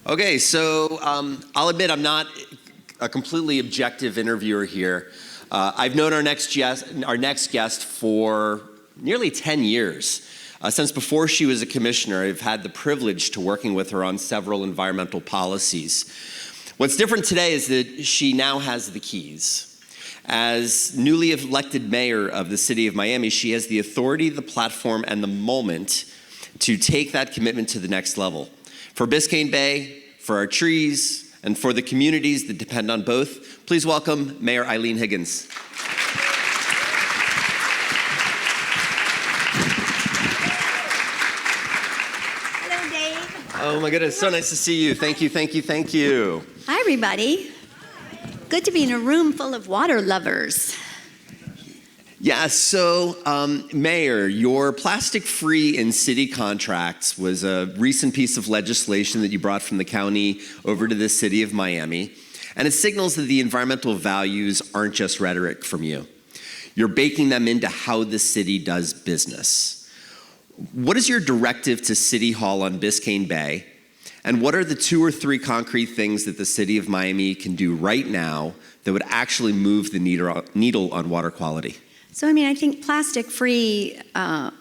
Okay, so I'll admit I'm not a completely objective interviewer here. I've known our next guest for nearly 10 years. Since before she was a commissioner, I've had the privilege to working with her on several environmental policies. What's different today is that she now has the keys. As newly elected mayor of the city of Miami, she has the authority, the platform, and the moment to take that commitment to the next level. For Biscayne Bay, for our trees, and for the communities that depend on both, please welcome Mayor Eileen Higgins. Hello, Dave. Oh my goodness, so nice to see you. Thank you, thank you, thank you. Hi, everybody. Good to be in a room full of water lovers. Yeah, so Mayor, your plastic-free in city contracts was a recent piece of legislation that you brought from the county over to the city of Miami, and it signals that the environmental values aren't just rhetoric from you. You're baking them into how the city does business. What is your directive to City Hall on Biscayne Bay, and what are the 2 or 3 concrete things that the city of Miami can do right now that would actually move the needle on water quality? So, I think plastic-free and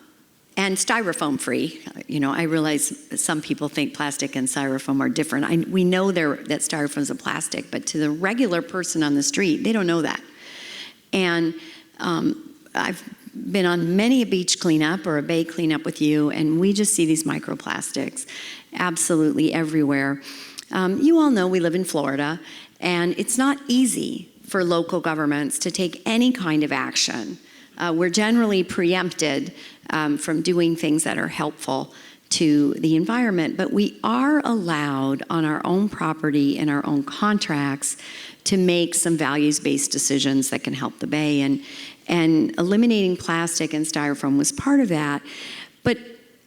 styrofoam-free. I realize some people think plastic and styrofoam are different. We know that styrofoam is a plastic, but to the regular person on the street, they don't know that. And I've been on many a beach cleanup or a bay cleanup with you, and we just see these microplastics absolutely everywhere. You all know we live in Florida, and it's not easy for local governments to take any kind of action. We're generally preempted from doing things that are helpful to the environment, but we are allowed on our own property and our own contracts to make some values-based decisions that can help the bay, and eliminating plastic and styrofoam was part of that. But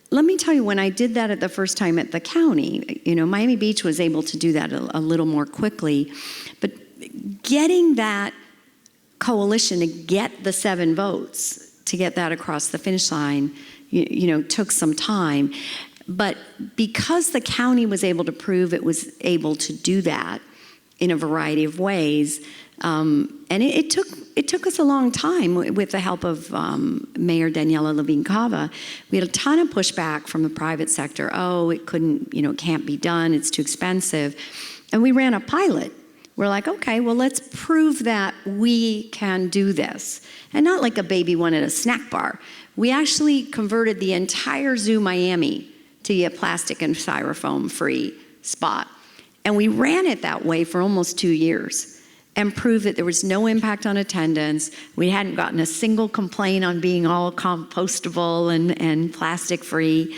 let me tell you, when I did that the first time at the county, Miami Beach was able to do that a little more quickly, but getting that coalition to get the 7 votes to get that across the finish line, took some time. But because the county was able to prove it was able to do that in a variety of ways, and it took us a long time with the help of Mayor Daniela Levine-Cava. We had a ton of pushback from the private sector. Oh, it couldn't, it can't be done. It's too expensive. And we ran a pilot. We're like, okay, well, let's prove that we can do this. And not like a baby one at a snack bar. We actually converted the entire Zoo Miami to be a plastic and styrofoam-free spot. And we ran it that way for almost 2 years and proved that there was no impact on attendance. We hadn't gotten a single complaint on being all compostable and plastic-free.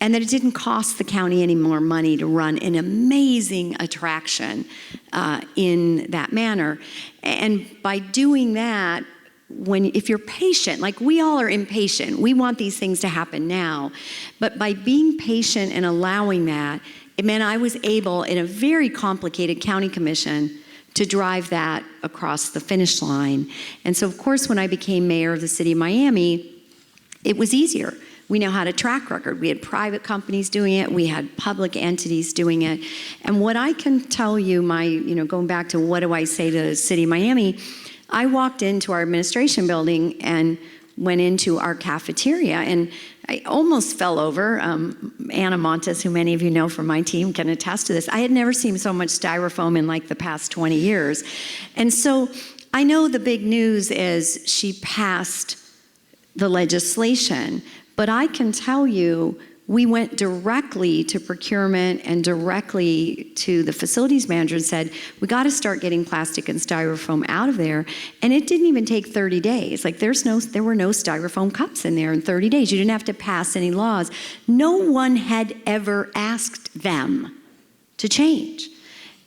And that it didn't cost the county any more money to run an amazing attraction in that manner. And by doing that, if you're patient, like we all are impatient, we want these things to happen now, but by being patient and allowing that, it meant I was able, in a very complicated county commission, to drive that across the finish line. And so, of course, when I became mayor of the city of Miami, it was easier. We now had a track record. We had private companies doing it. We had public entities doing it. And what I can tell you, going back to what do I say to the city of Miami, I walked into our administration building and went into our cafeteria, and I almost fell over. Anna Montes, who many of you know from my team, can attest to this. I had never seen so much styrofoam in like the past 20 years. And so I know the big news is she passed the legislation, but I can tell you, we went directly to procurement and directly to the facilities manager and said, we got to start getting plastic and styrofoam out of there. And it didn't even take 30 days. Like there were no styrofoam cups in there in 30 days. You didn't have to pass any laws. No one had ever asked them to change.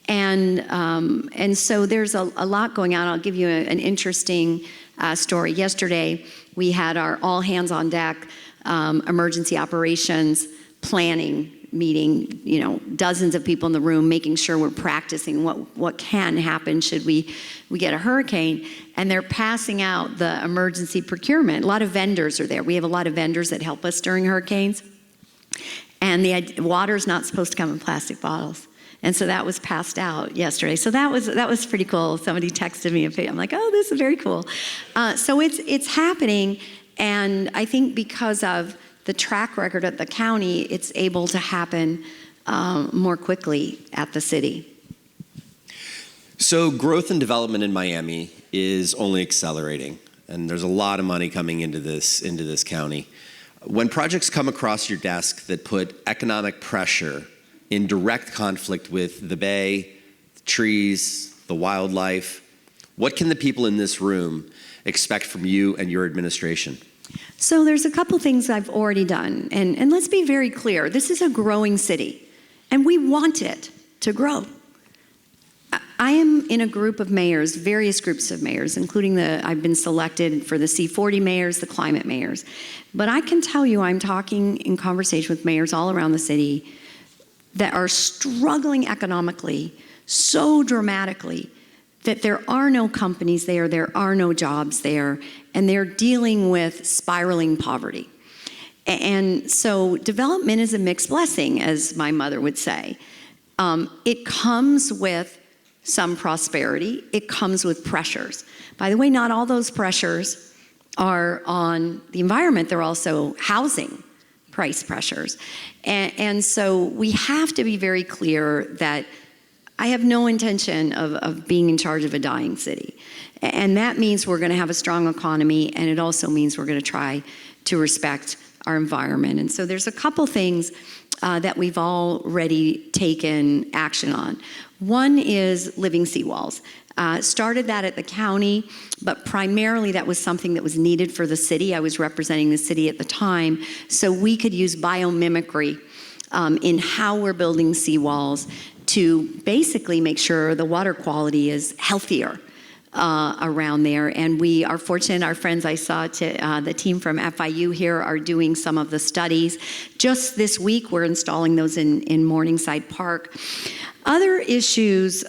And so there's a lot going on. I'll give you an interesting story. Yesterday, we had our all hands on deck emergency operations planning meeting, dozens of people in the room, making sure we're practicing what can happen should we get a hurricane. And they're passing out the emergency procurement. A lot of vendors are there. We have a lot of vendors that help us during hurricanes. And the water's not supposed to come in plastic bottles. And so that was passed out yesterday. So that was pretty cool. Somebody texted me a picture. I'm like, oh, this is very cool. So it's happening, and I think because of the track record at the county, it's able to happen more quickly at the city. So growth and development in Miami is only accelerating, and there's a lot of money coming into this county. When projects come across your desk that put economic pressure in direct conflict with the bay, the trees, the wildlife, what can the people in this room expect from you and your administration? So there's a couple things I've already done. And let's be very clear. This is a growing city, and we want it to grow. I am in a group of mayors, various groups of mayors, including I've been selected for the C40 mayors, the climate mayors. But I can tell you I'm talking in conversation with mayors all around the city that are struggling economically so dramatically that there are no companies there are no jobs there, and they're dealing with spiraling poverty. And so development is a mixed blessing, as my mother would say. It comes with some prosperity. It comes with pressures. By the way, not all those pressures are on the environment. They're also housing price pressures. And so we have to be very clear that I have no intention of being in charge of a dying city. And that means we're going to have a strong economy, and it also means we're going to try to respect our environment. And so there's a couple things that we've already taken action on. One is living seawalls. Started that at the county, but primarily that was something that was needed for the city. I was representing the city at the time, so we could use biomimicry in how we're building seawalls to basically make sure the water quality is healthier around there. And we are fortunate, our friends I saw, the team from FIU here are doing some of the studies. Just this week, we're installing those in Morningside Park. Other issues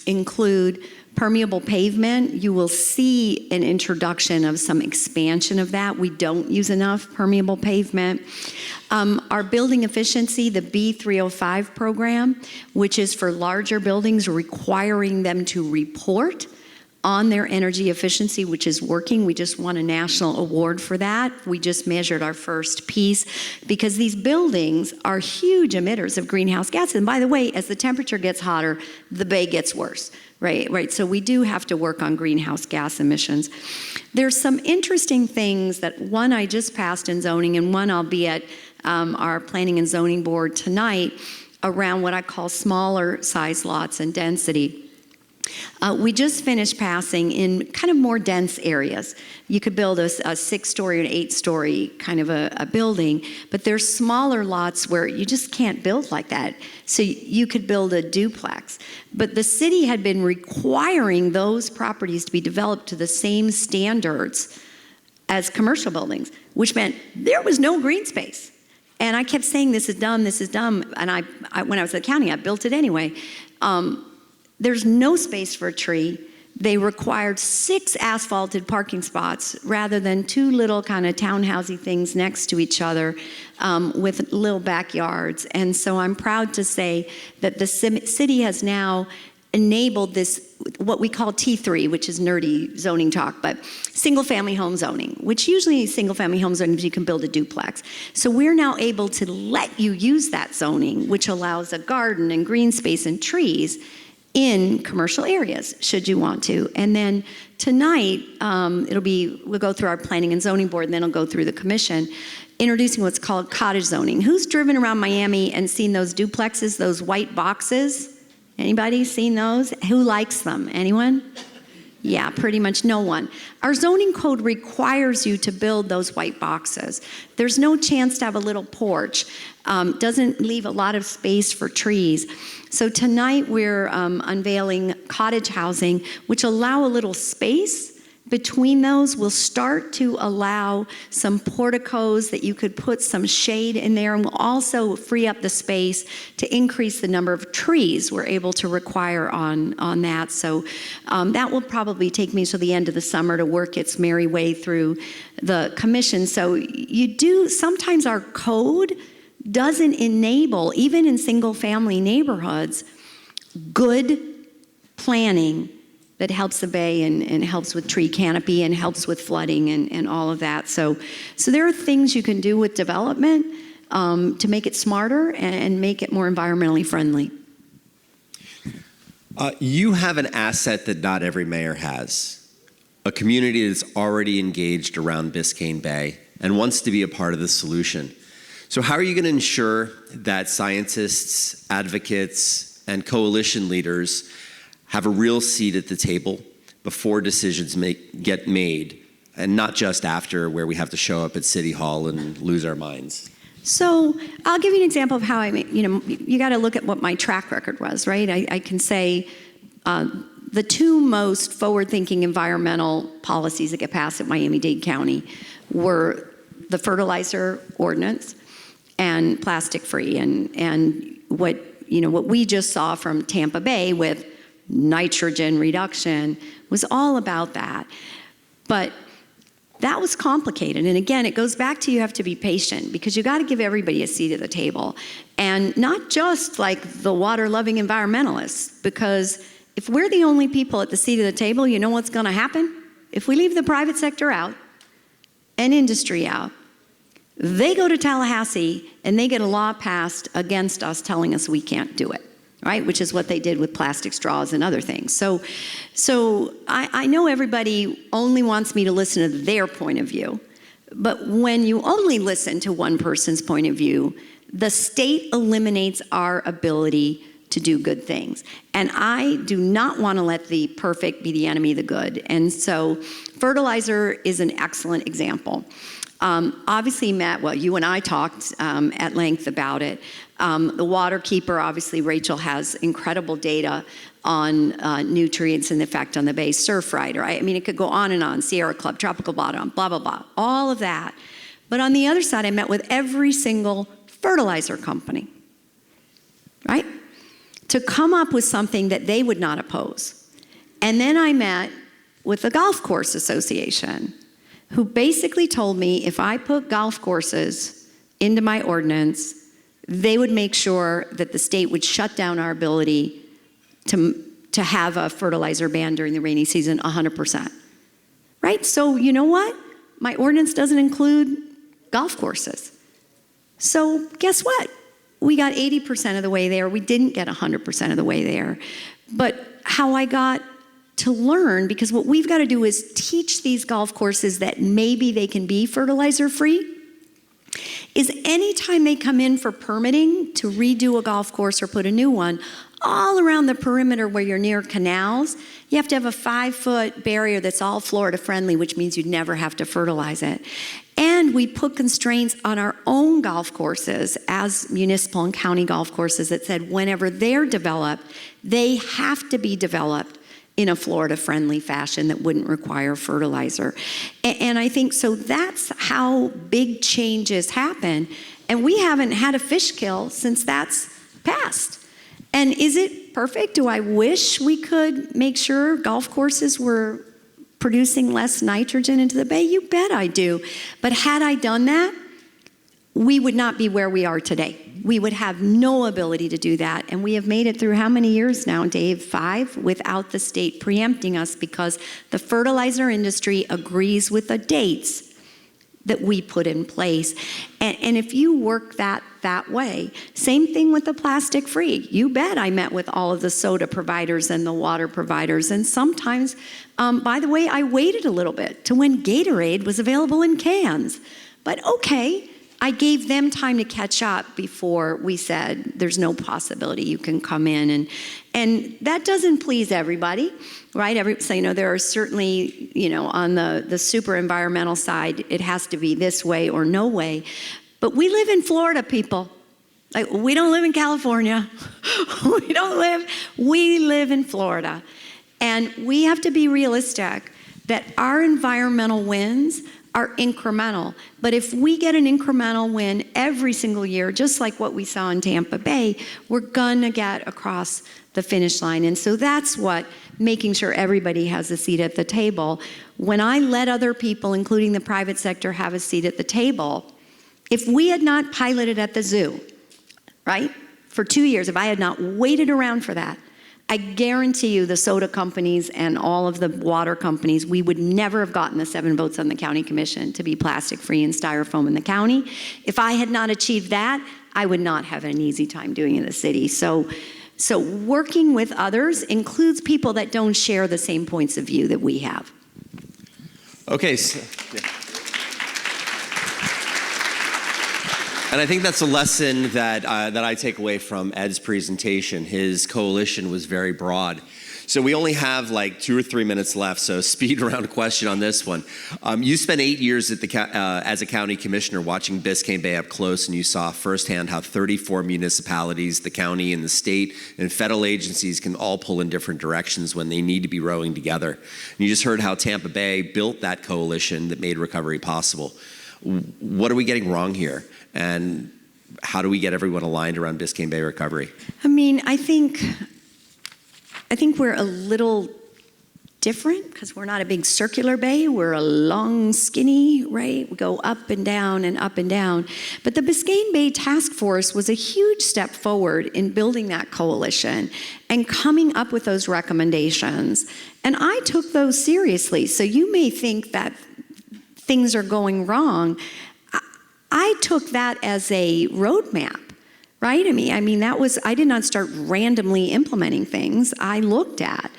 include permeable pavement. You will see an introduction of some expansion of that. We don't use enough permeable pavement. Our building efficiency, the B305 program, which is for larger buildings, requiring them to report on their energy efficiency, which is working. We just won a national award for that. We just measured our first piece because these buildings are huge emitters of greenhouse gases. And by the way, as the temperature gets hotter, the bay gets worse, right? So we do have to work on greenhouse gas emissions. There's some interesting things that one I just passed in zoning, and one I'll be at our planning and zoning board tonight around what I call smaller size lots and density. We just finished passing in kind of more dense areas. You could build a 6-story or an 8-story kind of a building, but there's smaller lots where you just can't build like that. So you could build a duplex. But the city had been requiring those properties to be developed to the same standards as commercial buildings, which meant there was no green space. And I kept saying, this is dumb, this is dumb. And I when I was at the county, I built it anyway. There's no space for a tree. They required 6 asphalted parking spots rather than 2 little kind of townhousey things next to each other with little backyards. And so I'm proud to say that the city has now enabled this, what we call T3, which is nerdy zoning talk, but single-family home zoning, which usually single-family home zoning you can build a duplex. So we're now able to let you use that zoning, which allows a garden and green space and trees in commercial areas, should you want to. And then tonight, we'll go through our planning and zoning board, and then it'll go through the commission, introducing what's called cottage zoning. Who's driven around Miami and seen those duplexes, those white boxes? Anybody seen those? Who likes them? Anyone? Yeah, pretty much no one. Our zoning code requires you to build those white boxes. There's no chance to have a little porch. Doesn't leave a lot of space for trees. So tonight we're unveiling cottage housing, which allow a little space between those. Will start to allow some porticos that you could put some shade in there, and will also free up the space to increase the number of trees we're able to require on that. So that will probably take me to the end of the summer to work its merry way through the commission. So sometimes our code doesn't enable, even in single-family neighborhoods, good planning that helps the bay and helps with tree canopy and helps with flooding and all of that. So there are things you can do with development to make it smarter and make it more environmentally friendly. You have an asset that not every mayor has, a community that's already engaged around Biscayne Bay and wants to be a part of the solution. So how are you going to ensure that scientists, advocates, and coalition leaders have a real seat at the table before decisions get made, and not just after, where we have to show up at City Hall and lose our minds? So I'll give you an example of how you got to look at what my track record was, right? I can say the two most forward-thinking environmental policies that get passed at Miami-Dade County were the fertilizer ordinance and plastic-free, and what we just saw from Tampa Bay with nitrogen reduction was all about that. But that was complicated. And again, it goes back to you have to be patient, because you got to give everybody a seat at the table. And not just like the water-loving environmentalists, because if we're the only people at the seat of the table, you know what's going to happen? If we leave the private sector out and industry out, they go to Tallahassee and they get a law passed against us telling us we can't do it. Right, which is what they did with plastic straws and other things. So I know everybody only wants me to listen to their point of view, but when you only listen to one person's point of view, the state eliminates our ability to do good things. And I do not want to let the perfect be the enemy of the good. And so fertilizer is an excellent example. Obviously, Matt, well, you and I talked at length about it. The water keeper, obviously, Rachel has incredible data on nutrients and the effect on the bay. Surf Rider, I mean, it could go on and on. Sierra Club, Tropical Bottom, blah, blah, blah, all of that. But on the other side, I met with every single fertilizer company, right, to come up with something that they would not oppose. And then I met with the Golf Course Association, who basically told me if I put golf courses into my ordinance, they would make sure that the state would shut down our ability to have a fertilizer ban during the rainy season 100%. Right? So you know what? My ordinance doesn't include golf courses. So guess what? We got 80% of the way there. We didn't get 100% of the way there. But how I got to learn, because what we've got to do is teach these golf courses that maybe they can be fertilizer free, is anytime they come in for permitting to redo a golf course or put a new one, all around the perimeter where you're near canals, you have to have a 5-foot barrier that's all Florida friendly, which means you'd never have to fertilize it. And we put constraints on our own golf courses as municipal and county golf courses that said whenever they're developed, they have to be developed in a Florida-friendly fashion that wouldn't require fertilizer. And I think, so that's how big changes happen. And we haven't had a fish kill since that's passed. And is it perfect? Do I wish we could make sure golf courses were producing less nitrogen into the bay? You bet I do. But had I done that, we would not be where we are today. We would have no ability to do that. And we have made it through how many years now, Dave? 5, without the state preempting us, because the fertilizer industry agrees with the dates that we put in place. And if you work that way, same thing with the plastic free. You bet I met with all of the soda providers and the water providers. And sometimes, by the way, I waited a little bit to when Gatorade was available in cans. But okay, I gave them time to catch up before we said there's no possibility you can come in. And that doesn't please everybody, right? So, there are certainly, on the super environmental side, it has to be this way or no way. But we live in Florida, people. Like, we don't live in California. We live in Florida. And we have to be realistic that our environmental wins are incremental. But if we get an incremental win every single year, just like what we saw in Tampa Bay, we're gonna get across the finish line. And so that's what making sure everybody has a seat at the table. When I let other people, including the private sector, have a seat at the table, If we had not piloted at the zoo, right, for 2 years, if I had not waited around for that, I guarantee you the soda companies and all of the water companies, we would never have gotten the 7 votes on the county commission to be plastic-free and styrofoam in the county. If I had not achieved that, I would not have an easy time doing it in the city. So working with others includes people that don't share the same points of view that we have. Okay. And I think that's a lesson that I take away from Ed's presentation. His coalition was very broad. So we only have like 2 or 3 minutes left, so speed round question on this one. You spent 8 years at as a county commissioner watching Biscayne Bay up close, and you saw firsthand how 34 municipalities, the county and the state and federal agencies can all pull in different directions when they need to be rowing together. And you just heard how Tampa Bay built that coalition that made recovery possible. What are we getting wrong here? And how do we get everyone aligned around Biscayne Bay recovery? I mean, I think we're a little different because we're not a big circular bay. We're a long, skinny, right? We go up and down and up and down. But the Biscayne Bay Task Force was a huge step forward in building that coalition and coming up with those recommendations. And I took those seriously. So you may think that things are going wrong. I took that as a roadmap, right? I mean, that was, I did not start randomly implementing things. I looked at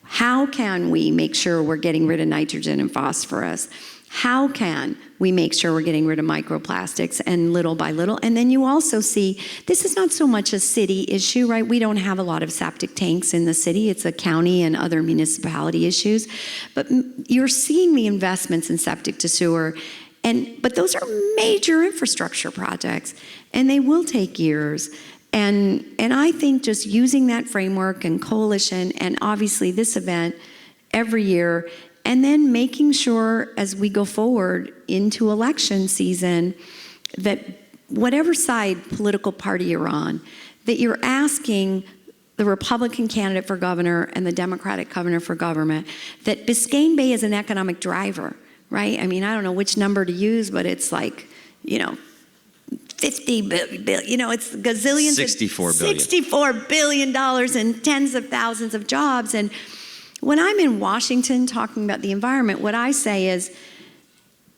how can we make sure we're getting rid of nitrogen and phosphorus? How can we make sure we're getting rid of microplastics, and little by little? And then you also see, this is not so much a city issue, right? We don't have a lot of septic tanks in the city. It's a county and other municipality issues. But you're seeing the investments in septic to sewer. But those are major infrastructure projects, and they will take years. And I think just using that framework and coalition, and obviously this event every year, and then making sure as we go forward into election season that whatever side political party you're on, that you're asking the Republican candidate for governor and the Democratic governor for government that Biscayne Bay is an economic driver. Right? I mean, I don't know which number to use, but it's like, 50 billion, it's gazillions. $64 billion and tens of thousands of jobs. And when I'm in Washington talking about the environment, what I say is,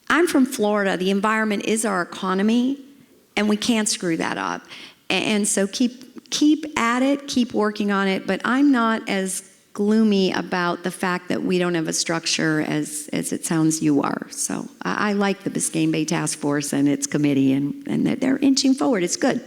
I'm from Florida. The environment is our economy, and we can't screw that up. And so keep at it, keep working on it, but I'm not as gloomy about the fact that we don't have a structure as it sounds you are. So I like the Biscayne Bay Task Force and its committee, and they're inching forward. It's good.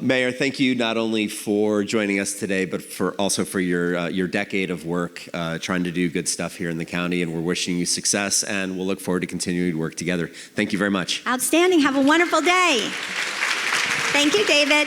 Mayor, thank you not only for joining us today, but also for your decade of work trying to do good stuff here in the county, and we're wishing you success, and we'll look forward to continuing to work together. Thank you very much. Outstanding. Have a wonderful day. Thank you, David.